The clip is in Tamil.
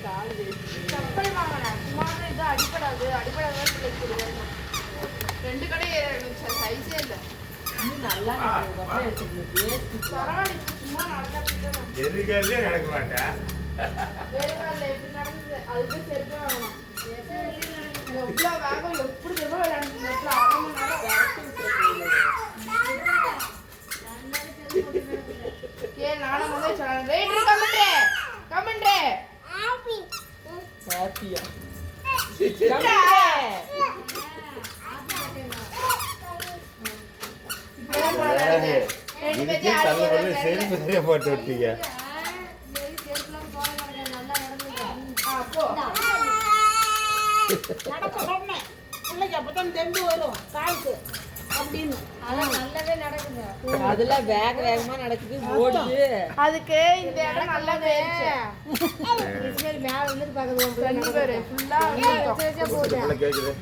சப்பல் வாங்கினேன் சும்மா இது அடிப்படாது அடிப்படாத பிள்ளைக்கு 2 கடை சைஸே இல்லை நல்லா பரவாயில்ல சும்மா நடக்க எதுக்காலே நடக்க மாட்டேன் வேறு எப்படி நடந்தது அதுக்கு செருப்பு வாங்கணும் எவ்வளோ வேகம் எப்படி தெரியுமா விளையாண்டு அரை மணி நேரம் ஏன் நானும் வந்து சொன்னேன் வெயிட் கமெண்ட்ரே ஹாப்பியா இதுக்கே தள்ள செருப்பு சரியா போட்டு விட்டீங்க அதெல்லாம் வேகமா நடக்குது ஓடுது அதுக்கு இந்த இடம் நல்லா போயிருச்சு மேல வந்து பாக்குறது ஃபுல்லா கேக்குது